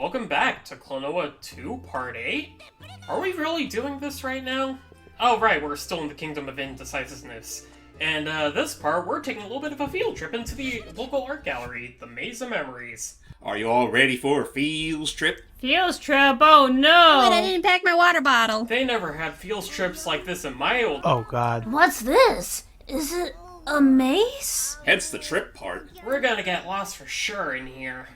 Welcome back to Klonoa 2 Part 8? Are we really doing this right now? Oh right, we're still in the Kingdom of Indecisiveness. And this part, we're taking a little bit of a field trip into the local art gallery, the Maze of Memories. Are you all ready for a field trip? Field trip? Oh no! Wait, I didn't pack my water bottle. They never had field trips like this in my old... Oh god. What's this? Is it a maze? Hence the trip part. We're gonna get lost for sure in here.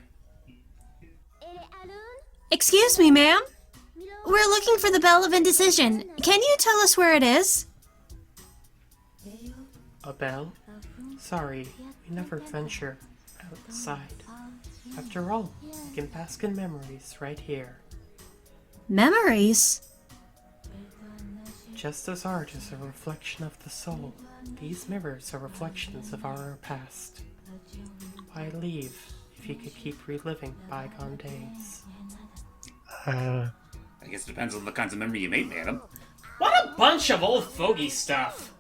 Excuse me, ma'am. We're looking for the Bell of Indecision. Can you tell us where it is? A bell? Sorry, we never venture outside. After all, we can bask in memories right here. Memories? Just as art is a reflection of the soul, these mirrors are reflections of our past. Why leave if you could keep reliving bygone days? I guess it depends on the kinds of memory you made, madam. What a bunch of old fogey stuff!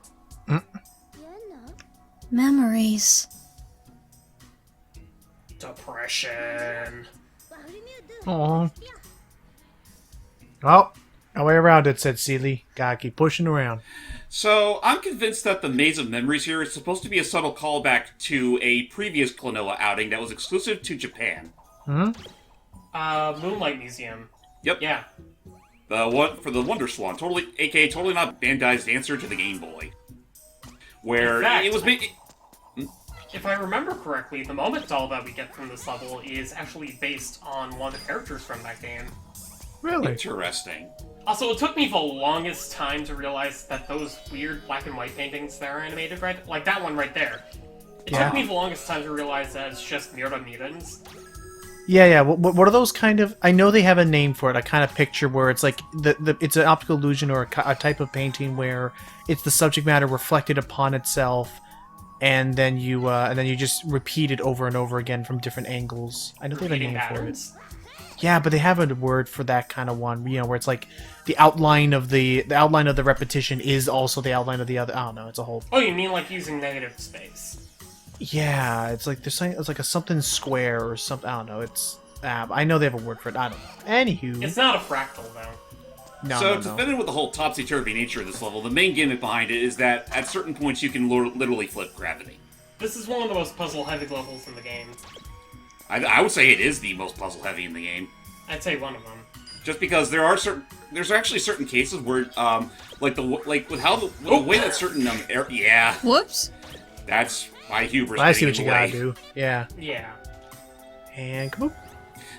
Memories. Depression. Aww. Well, no way around it, said Seeley. Gotta keep pushing around. So, I'm convinced that the Maze of Memories here is supposed to be a subtle callback to a previous Klonoa outing that was exclusive to Japan. Moonlight Museum. Yep. Yeah. The one for the Wonder Swan, aka totally not Bandai's answer to the Game Boy. Where In fact, it was made... If I remember correctly, the moment doll that we get from this level is actually based on one of the characters from that game. Really? Interesting. Also, it took me the longest time to realize that those weird black and white paintings that are animated, right? Like that one right there. It Yeah. took me the longest time to realize that it's just Mira Mutants. Yeah. What are those kind of... I know they have a name for it. I kind of picture where it's like... it's an optical illusion or a type of painting where it's the subject matter reflected upon itself, and then you just repeat it over and over again from different angles. I know they have a Repeating name for it. patterns. Yeah, but they have a word for that kind of one, you know, where it's like the outline of the outline of the repetition is also the outline of the other. I don't know. It's a whole. Oh, you mean like using negative space? Yeah, it's like there's something. It's like a something square or something. I don't know. It's. I know they have a word for it. I don't know. Anywho. It's not a fractal, though. No. To fit in with the whole topsy-turvy nature of this level, the main gimmick behind it is that at certain points you can literally flip gravity. This is one of the most puzzle-heavy levels in the game. I would say it is the most puzzle-heavy in the game. I'd say one of them. Just because there's actually certain cases where, with the way that certain, Whoops. that's my hubris. I see getting what in you the way. gotta do. Yeah. Yeah. And kaboom.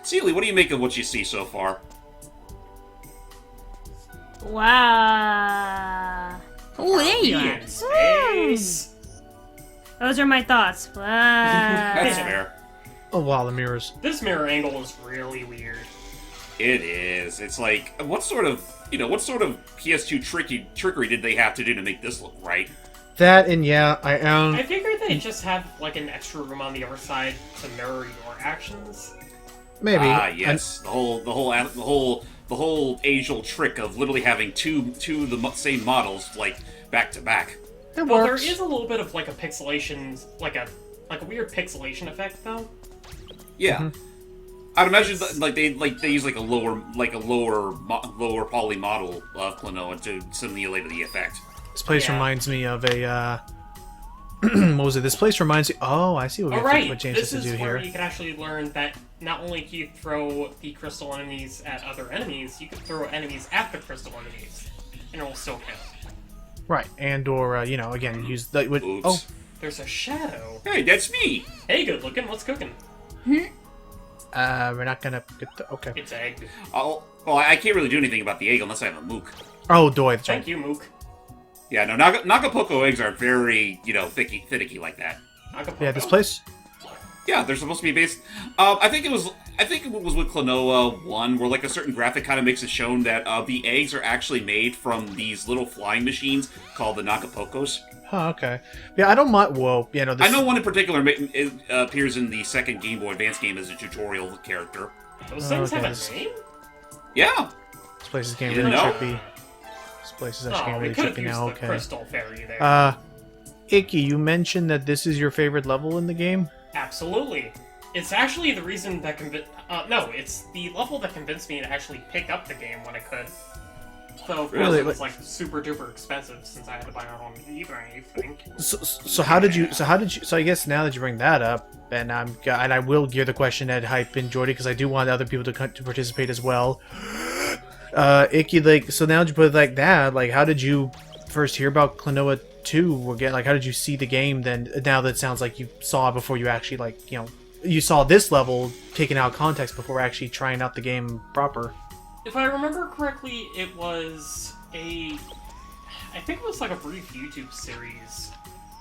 Seeley, what do you make of what you see so far? Wow. Oh, there you Be are. in space. Those are my thoughts. Wow. That's fair. Oh wow, the mirrors. This mirror angle is really weird. It is. It's like, what sort of PS2 trickery did they have to do to make this look right? That and yeah, I figured they'd just have like an extra room on the other side to mirror your actions. maybe. Ah, yes. The whole age-old trick of literally having two of the same models like back to back. It Well, there works. is a little bit of like a pixelation, like a weird pixelation effect though. Yeah. I'd imagine they use a lower poly model of Klonoa to simulate the effect. This place Yeah. reminds me of a. What was it? This place reminds me. Oh, I see what, Alright, what James this has to is do where here. you can actually learn that not only can you throw the crystal enemies at other enemies, you can throw enemies at the crystal enemies, and it will still count. Right, and or again use the. Oops. Oh, There's a shadow. Hey, that's me! Hey, good looking, what's cooking? we're not gonna get the. Okay. It's egg. I can't really do anything about the egg unless I have a mook. Oh, Doy. That's Thank right. you, Mook. Yeah, no, Nakapoko eggs are very, finicky like that. Yeah, this place. Yeah, they're supposed to be based. I think it was with Klonoa 1, where like a certain graphic kind of makes it shown that the eggs are actually made from these little flying machines called the Nakapokos. Oh, okay. Yeah, I don't mind. Whoa. Yeah, no. This, I know one in particular appears in the second Game Boy Advance game as a tutorial character. Those things okay, have this- a name? Yeah, This place is getting You really know? trippy. This place is actually Oh, getting we really could have trippy used now. the Okay. crystal fairy there. Icky, you mentioned that this is your favorite level in the game. Absolutely. It's actually the reason that no, it's the level that convinced me to actually pick up the game when I could. So of course Really? it was like super duper expensive since I had to buy it on eBay, I think. So how did you? So I guess now that you bring that up, and I will gear the question at Hype and Jordy because I do want other people to participate as well. Icky, like, so now that you put it like that, like, how did you first hear about Klonoa 2? Again, like, how did you see the game then? Now that it sounds like you saw it before you actually, like, you know, you saw this level taken out of context before actually trying out the game proper. If I remember correctly, it was I think it was like a brief YouTube series,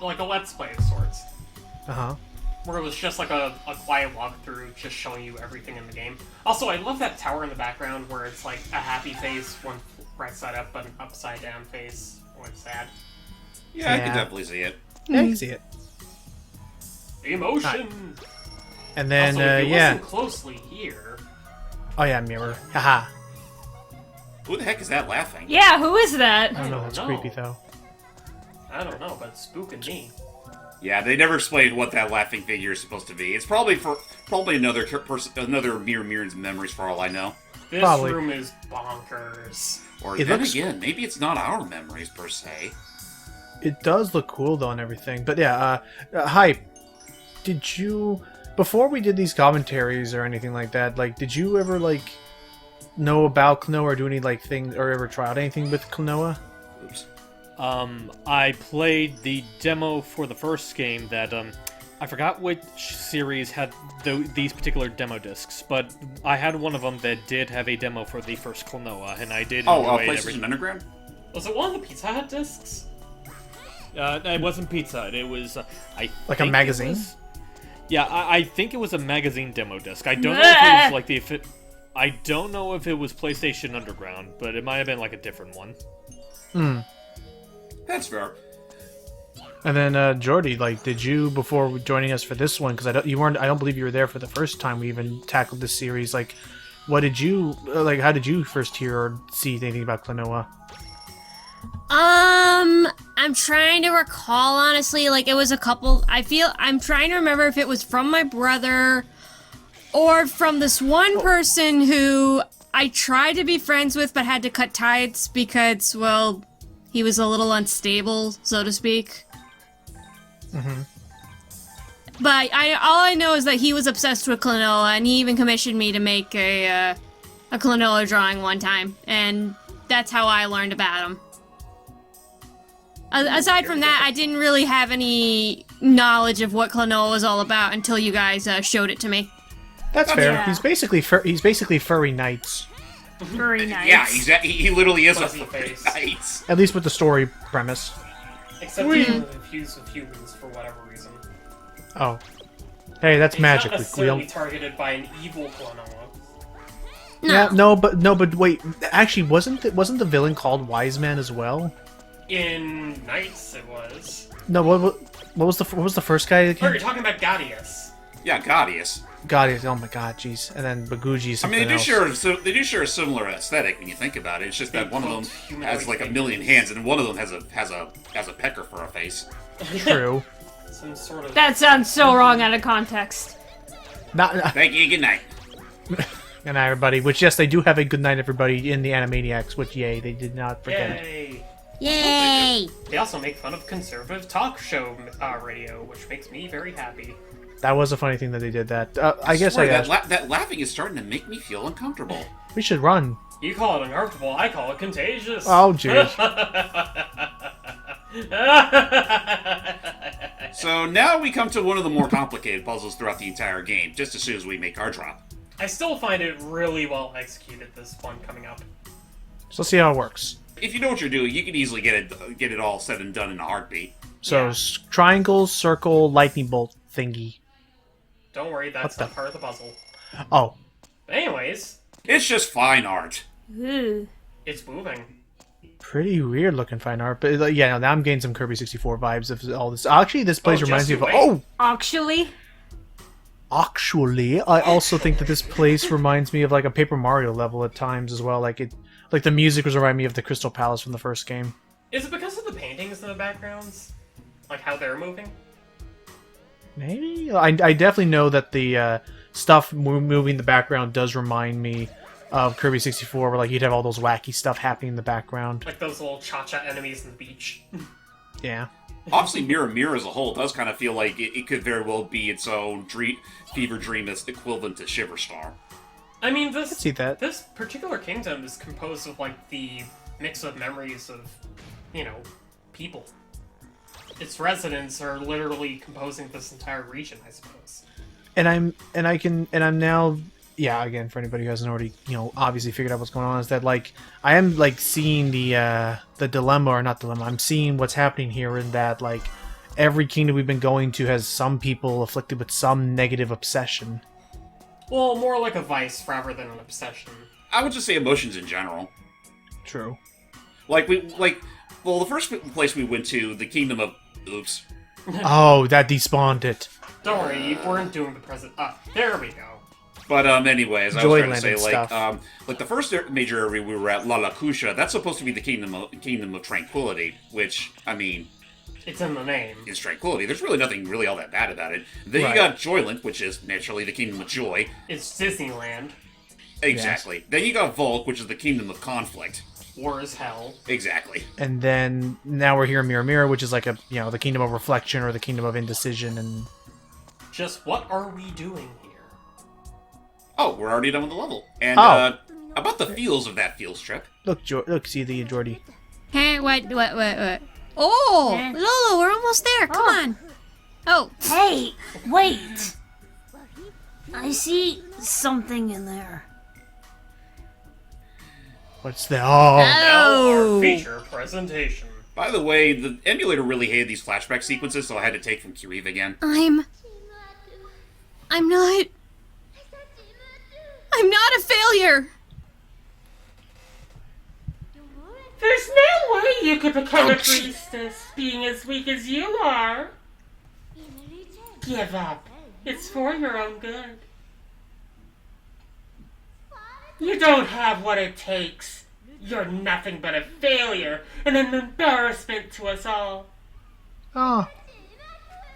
like a Let's Play of sorts. Uh-huh. Where it was just like a quiet walkthrough, just showing you everything in the game. Also, I love that tower in the background where it's like a happy face, one right side up, but an upside down face when it's sad. Yeah, I Yeah. can definitely see it. Yeah, you can see it. Emotion! And then, Also, if you yeah. listen closely here... Oh, yeah, mirror. Haha. Who the heck is that laughing? Yeah, who is that? I don't know, that's know. creepy, though. I don't know, but it's spooking me. Yeah, they never explained what that laughing figure is supposed to be. It's probably another another Mirror's memories for all I know. This Probably. room is bonkers. Or It then looks- again, maybe it's not our memories per se. It does look cool, though, and everything. But yeah, Hype, did you... Before we did these commentaries or anything like that, like, did you ever, like, know about Klonoa or do any, like, things, or ever try out anything with Klonoa? Oops. I played the demo for the first game that, I forgot which series had these particular demo discs, but I had one of them that did have a demo for the first Klonoa, and I did enjoy it. PlayStation Underground? Was it one of the Pizza Hut discs? It wasn't Pizza Hut, it was, I Like a think it magazine? was- Yeah, I think it was a magazine demo disc. I don't know if it was like the... I don't know if it was PlayStation Underground, but it might have been like a different one. Hmm. That's fair. And then, Jordy, like, did you, before joining us for this one, because I don't believe you were there for the first time we even tackled this series, like, what did you, like, how did you first hear or see anything about Klonoa? I'm trying to recall, honestly, like, it was a couple, I'm trying to remember if it was from my brother or from this one person who I tried to be friends with but had to cut ties because, well, he was a little unstable, so to speak. Mm-hmm. But all I know is that he was obsessed with Klonoa, and he even commissioned me to make a Klonoa drawing one time, and that's how I learned about him. Aside from that, I didn't really have any knowledge of what Klonoa was all about until you guys showed it to me. That's fair. Yeah. He's basically furry knights, Very nice. Yeah, he literally is Fuzzy a face. face. at least with the story premise. Except he's infused with humans for whatever reason. Oh, hey, that's He's magic. not We necessarily don't... targeted by an evil Klonoa. Yeah, no, but wait. Actually, wasn't the villain called Wise Man as well? In Knights, it was. No, what was the first guy? Oh, you're talking about Gaudius. Yeah, Gaudius. God, oh my God, jeez. And then Baguji's I something mean, they do else. share a similar aesthetic when you think about it. It's just that Big one of cloaked them humanoid has like a figures. million hands, and one of them has a pecker for a face. True. Some sort of. That sounds so wrong out of context. Not, Thank you. Good night. good night, everybody. Which, yes, they do have a good night, everybody, in the Animaniacs. Which, yay, they did not forget. Yay! Yay! They also make fun of conservative talk show radio, which makes me very happy. That was a funny thing that they did that. I guess Swear, I that, asked. that laughing is starting to make me feel uncomfortable. We should run. You call it uncomfortable, I call it contagious. Oh, jeez. So now we come to one of the more complicated puzzles throughout the entire game, just as soon as we make our drop. I still find it really well executed, this one coming up. So let's see how it works. If you know what you're doing, you can easily get it all said and done in a heartbeat. So Yeah. triangle, circle, lightning bolt thingy. Don't worry, that's What not part of the puzzle. Oh, But anyways, It's just fine art. Ooh. it's moving. pretty weird looking fine art. But yeah, now I'm getting some Kirby 64 vibes of all this. Actually, this place Oh, reminds me just of. you Oh, Actually, actually, I also think that this place reminds me of like a Paper Mario level at times as well. Like the music was reminding me of the Crystal Palace from the first game. Is it because of the paintings in the backgrounds? Like how they're moving? Maybe? I definitely know that the stuff moving in the background does remind me of Kirby 64, where like you'd have all those wacky stuff happening in the background. Like those little cha-cha enemies on the beach. Yeah. Obviously, Mirror Mirror as a whole does kind of feel like it could very well be its own Fever Dream as equivalent to Shiver Star. I mean, I see that. this particular kingdom is composed of like the mix of memories of, people. Its residents are literally composing this entire region, I suppose. And I'm now, yeah, again, for anybody who hasn't already, obviously figured out what's going on, is that like I am like seeing the dilemma, or not dilemma. I'm seeing what's happening here in that like every kingdom we've been going to has some people afflicted with some negative obsession. Well, more like a vice rather than an obsession. I would just say emotions in general. True. The first place we went to, the Kingdom of... Oops. Oh, that despawned it. Don't worry, you weren't doing the present. There we go. But anyways, I was trying to say, Joyland and like the first major area we were at, La Kusha, that's supposed to be the Kingdom of Tranquility, which, I mean, It's in the name. is tranquility. There's really nothing really all that bad about it. Then Right. you got Joyland, which is naturally the Kingdom of Joy. It's Disneyland. Exactly. Then you got Volk, which is the Kingdom of Conflict. War is hell. Exactly. And then now we're here in Mirror Mirror, which is like a the Kingdom of Reflection or the Kingdom of Indecision, and Just what are we doing here? Oh, we're already done with the level. And Oh. about the feels of that field trip. look, see the Jordy. Hey, what? Oh, Eh? Lolo, we're almost there. Come Oh. on. Oh, Hey, wait! I see something in there. What's that? Oh, Now our oh. feature presentation. By the way, the emulator really hated these flashback sequences, so I had to take from QEVE again. I'm not a failure. There's no way you could become a Ouch. priestess, being as weak as you are. Give up. It's for your own good. You don't have what it takes. You're nothing but a failure and an embarrassment to us all. oh.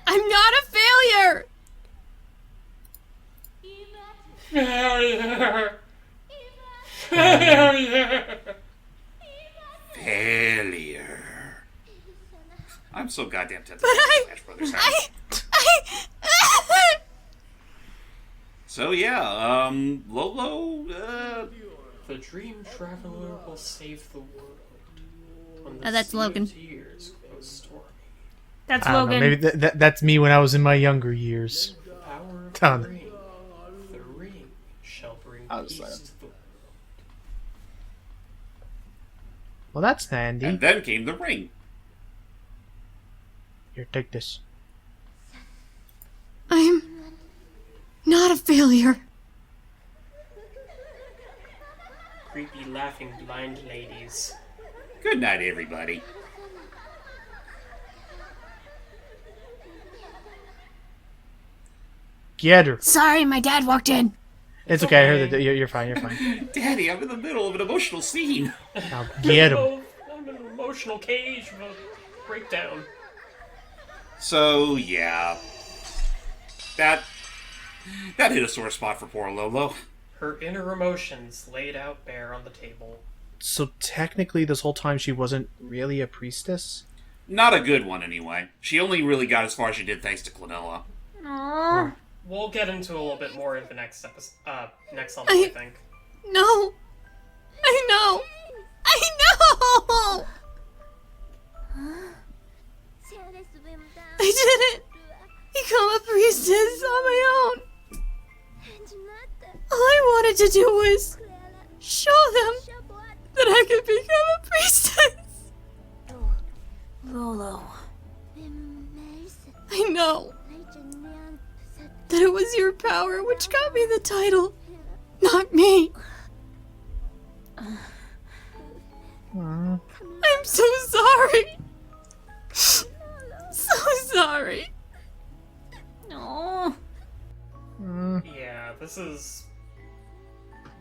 I'm not a failure. Failure. Failure. Failure. I'm so goddamn tempted to I- Smash Brothers house. So yeah, Lolo, The dream traveler will save the world. When the Oh, that's sea of Logan. tears grows stormy. That's I don't know. Logan. Maybe that's me when I was in my younger years. The power of Done. the ring. The ring shall bring I was peace like- to the world. Well, that's handy. and then came the ring. Here, take this. I'm not a failure. Creepy laughing blind ladies. Good night, everybody. Get her. Sorry, my dad walked in. It's okay. I heard that you're fine. You're fine. Daddy, I'm in the middle of an emotional scene. Now get him. Oh, I'm in an emotional cage of a breakdown. So yeah, that hit a sore spot for poor Lolo. Her inner emotions laid out bare on the table. So technically, this whole time she wasn't really a priestess. Not a good one, anyway. She only really got as far as she did thanks to Klonoa. Aww. We'll get into a little bit more in the next episode, next level, I think. No. I know. I didn't become a priestess on my own. All I wanted to do was show them that I could become a priestess. Lolo. I know that it was your power which got me the title, not me. I'm so sorry. So sorry. No. Yeah, this is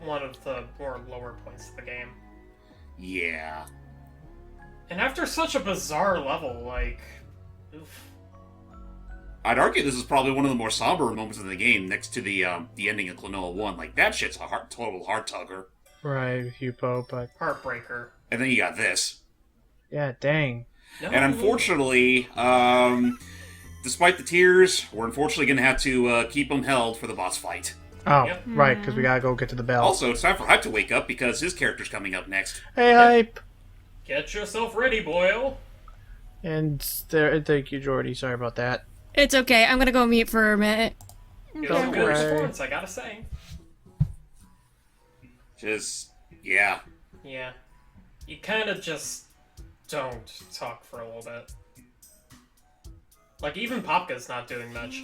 one of the more lower points of the game. Yeah. And after such a bizarre level, like... Oof. I'd argue this is probably one of the more somber moments in the game, next to the ending of Klonoa 1. Like, that shit's a total heart-tugger. Right, with Hupo, but Heartbreaker. And then you got this. yeah, dang. No. And unfortunately, despite the tears, we're unfortunately going to have to keep him held for the boss fight. Oh, Yep. right, because we gotta go get to the bell. Also, it's time for Hype to wake up because his character's coming up next. Hey, Hype! Get yourself ready, Boyle. And there, thank you, Jordy. Sorry about that. It's okay. I'm gonna go mute for a minute. It was a Don't good worry. response, I gotta say. Yeah. Yeah. You kind of just don't talk for a little bit. Like, even Popka's not doing much.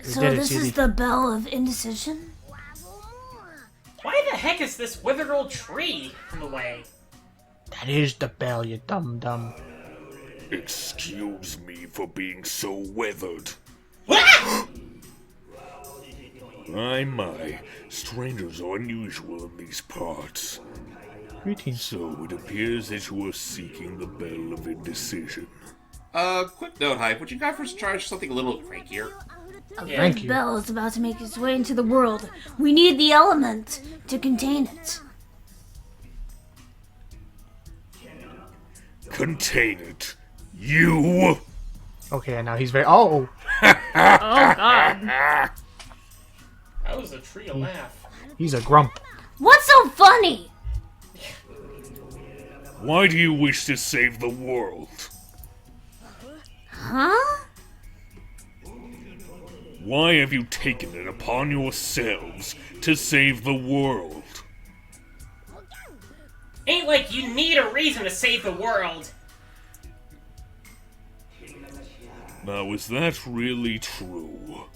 So did it, this Susie. is the bell of indecision? Why the heck is this withered old tree in the way? That is the bell, you dum-dum. Excuse me for being so weathered. My, strangers are unusual in these parts. Greetings. So it appears that you are seeking the Bell of Indecision. Quick note, Hype. Would you guys try something a little crankier? A Yeah. Thank big you. bell is about to make its way into the world. We need the element to contain it. Contain it. You! Okay, now he's very. Oh! Oh God. That was a tree of laugh. He's a grump. What's so funny? Why do you wish to save the world? Huh? Why have you taken it upon yourselves to save the world? Ain't like you need a reason to save the world. Now, is that really true?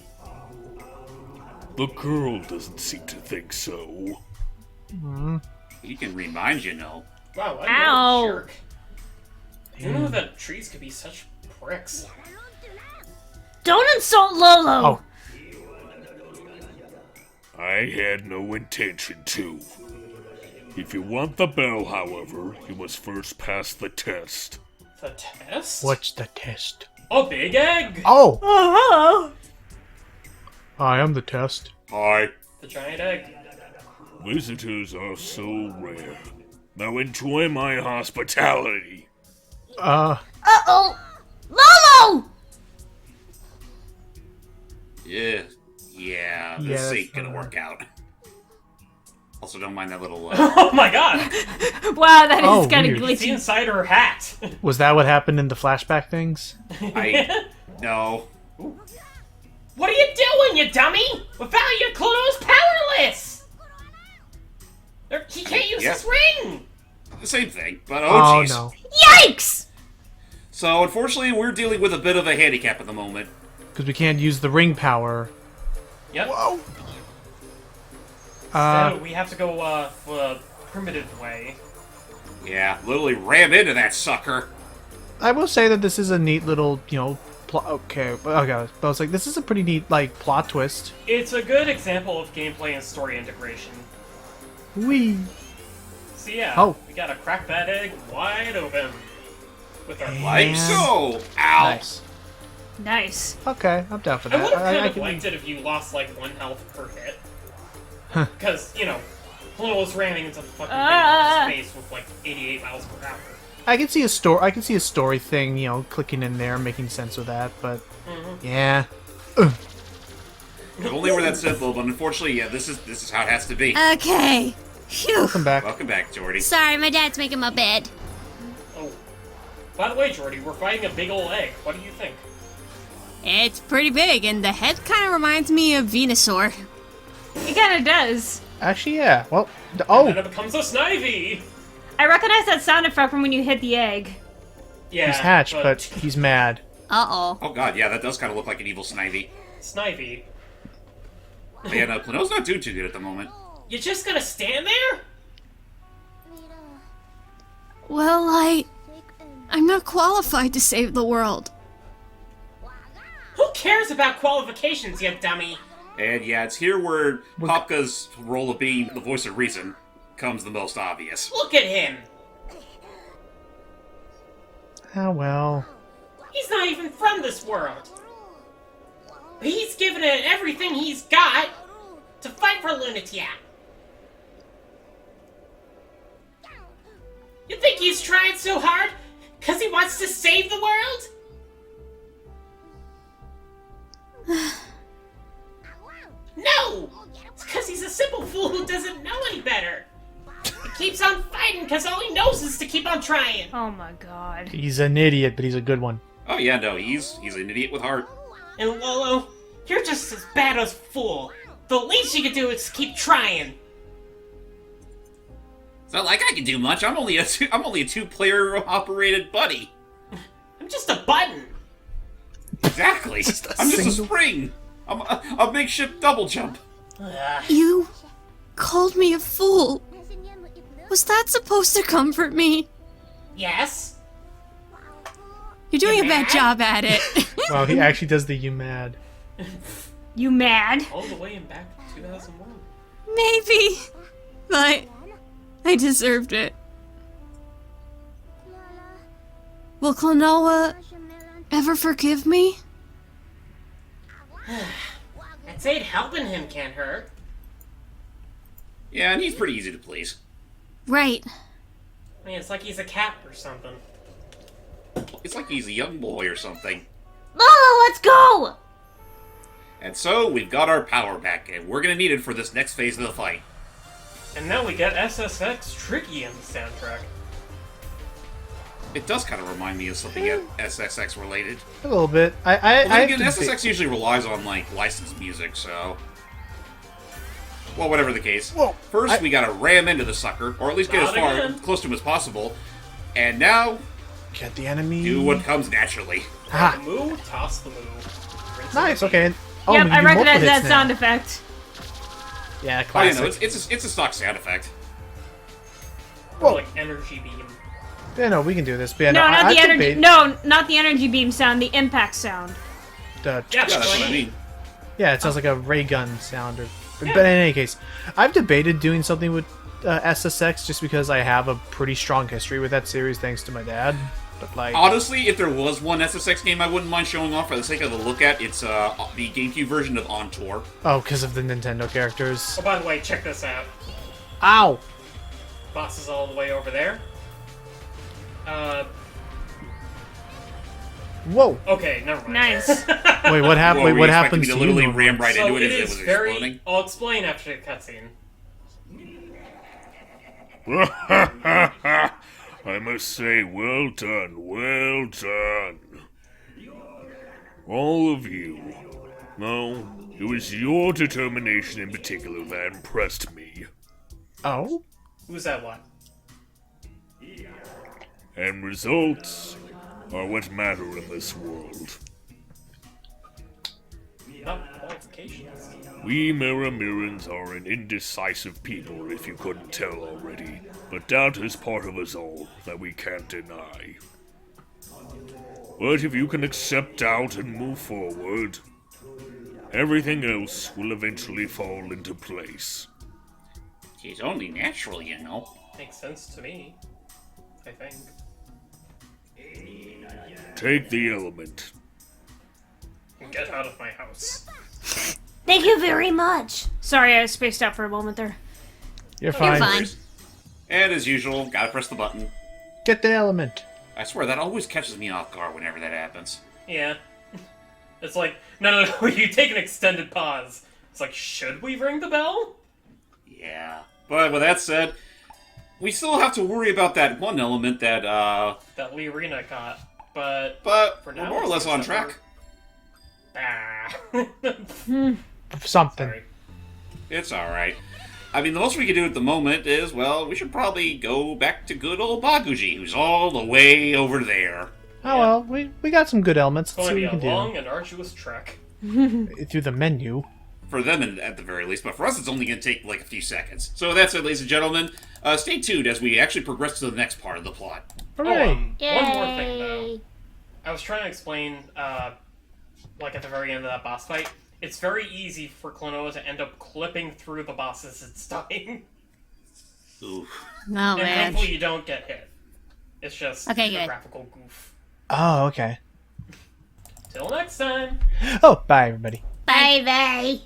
The girl doesn't seem to think so. He can remind you, no. Wow, what Ow. a jerk. You know that trees could be such pricks. Don't insult Lolo! Oh. I had no intention to. If you want the bell, however, you must first pass the test. The test? What's the test? A big egg! Oh! Uh-huh. I am the test. Hi. The giant egg. Visitors are so rare. Now enjoy my hospitality. Uh-oh! Lolo! Yeah, Yeah, this that's ain't gonna not work out. Also, don't mind that little, Oh my god! Wow, that is Oh, kind of weird. It's glitchy. inside her hat! Was that what happened in the flashback things? No. What are you doing, you dummy? Without you, Klonoa's powerless! He can't use Yeah. his ring! The same thing, but Oh, oh jeez. no. Yikes! So, unfortunately, we're dealing with a bit of a handicap at the moment. Because we can't use the ring power. Yep. So we have to go, the primitive way. Yeah, literally ram into that sucker. I will say that this is a neat little, okay, but I was like, this is a pretty neat, plot twist. It's a good example of gameplay and story integration. Whee! So yeah, Oh. we gotta crack that egg wide open. With our Like Yeah. so. Ow. Nice. Nice. Okay, I'm down for I that. would have kind of can- liked it if you lost like 1 health per hit. Because, Klonoa was ramming into the fucking space with like 88 miles per hour. I can see a story thing, clicking in there, making sense with that, but yeah. If only were that simple, but unfortunately, yeah, this is how it has to be. Okay. Phew. Welcome back. Welcome back, Jordy. Sorry, my dad's making my bed. Oh. By the way, Jordy, we're fighting a big ol' egg. What do you think? It's pretty big, and the head kind of reminds me of Venusaur. It kind of does. Actually, yeah. Well, And then oh, it becomes a Snivy! I recognize that sound effect from when you hit the egg. Yeah, he's hatched, but he's mad. Uh-oh. Oh god, yeah, that does kind of look like an evil Snivy. Snivy. Yeah, no, Klonoa's not doing too good at the moment. You just gonna stand there? Well, I'm not qualified to save the world. Who cares about qualifications, you dummy? And yeah, it's here where Popka's role of being the voice of reason comes the most obvious. Look at him! Ah, well. He's not even from this world. But he's given it everything he's got to fight for Lunatea. You think he's trying so hard because he wants to save the world? No! It's because he's a simple fool who doesn't know any better. He keeps on fighting because all he knows is to keep on trying. Oh my god. He's an idiot, but he's a good one. Oh yeah, no, he's an idiot with heart. And Lolo, you're just as bad as a fool. The least you can do is keep trying. It's not like I can do much. I'm only a two-player operated buddy. I'm just a button. Exactly. I'm just a spring. I'm a makeshift double jump. You called me a fool. Was that supposed to comfort me? Yes? You're doing You a bad mad? job at it. Wow, he actually does the you mad. You mad? All the way in back to 2001. Maybe. But I deserved it. Will Klonoa ever forgive me? I'd say helping him can't hurt. Yeah, and he's pretty easy to please. Right. I mean, it's like he's a cat or something. It's like he's a young boy or something. Lolo, let's go! And so, we've got our power back, and we're gonna need it for this next phase of the fight. And now we get SSX Tricky in the soundtrack. It does kind of remind me of something SSX related. A little bit. Well, then I again, have to SSX usually relies on, like, licensed music, so... Well, whatever the case. Whoa, First, we gotta ram into the sucker, or at least get Not as far again. close to him as possible. And now, Get the enemy. do what comes naturally. Ah, Moo, toss the moo. Rinse nice. and repeat. Okay. Oh, yep, we I can do multiple recognize that hits now. sound effect. Yeah, Oh, yeah, classic. no, it's a stock sound effect. Or Whoa. like energy beam. Yeah, no, we can do this. But yeah, No, not I the energy. debate No, not the energy beam sound. The impact sound. the- Yeah, Yeah, that's what I mean. Yeah, it sounds like a ray gun sound. But in any case, I've debated doing something with SSX just because I have a pretty strong history with that series thanks to my dad. But like, Honestly, if there was one SSX game I wouldn't mind showing off for the sake of the look at, it's the GameCube version of On Tour. oh, because of the Nintendo characters. Oh, by the way, check this out. Ow! Boss is all the way over there. Whoa! Okay, never mind. Nice. Wait, what happened? Whoa, Wait, were what you expecting happens me to to you? literally Norman? ram right So into it it as it is was very... exploding? I'll explain after the cutscene. I must say, well done, well done. All of you. No, it was your determination in particular that impressed me. Oh? Who's that what? And results are what matter in this world. Not qualifications. We Miramirans are an indecisive people, if you couldn't tell already. But doubt is part of us all that we can't deny. But if you can accept doubt and move forward, everything else will eventually fall into place. It's only natural, you know. Makes sense to me. I think. Take the element. Get out of my house. Thank you very much. Sorry, I spaced out for a moment there. You're fine. You're fine. And as usual, gotta press the button. Get the element. I swear, that always catches me off guard whenever that happens. Yeah. It's like, no, you take an extended pause. It's like, should we ring the bell? Yeah. But with that said, we still have to worry about that one element that, That Lirina got. But but For we're now, more or it's less on except track. Something. Sorry. It's alright. I mean, the most we can do at the moment is, well, we should probably go back to good old Baguji, who's all the way over there. Oh well, we got some good elements. It's Let's going see to what be we a can long and arduous trek. do. Through the menu. For them, at the very least, but for us, it's only going to take like a few seconds. So that's it, ladies and gentlemen. Stay tuned as we actually progress to the next part of the plot. Hooray! One more thing, though. I was trying to explain, like at the very end of that boss fight, it's very easy for Klonoa to end up clipping through the boss as it's dying. Ooh. No, And man. thankfully you don't get hit. It's just Okay, a good. graphical goof. Oh, okay. Till next time. Oh, bye everybody. Bye bye.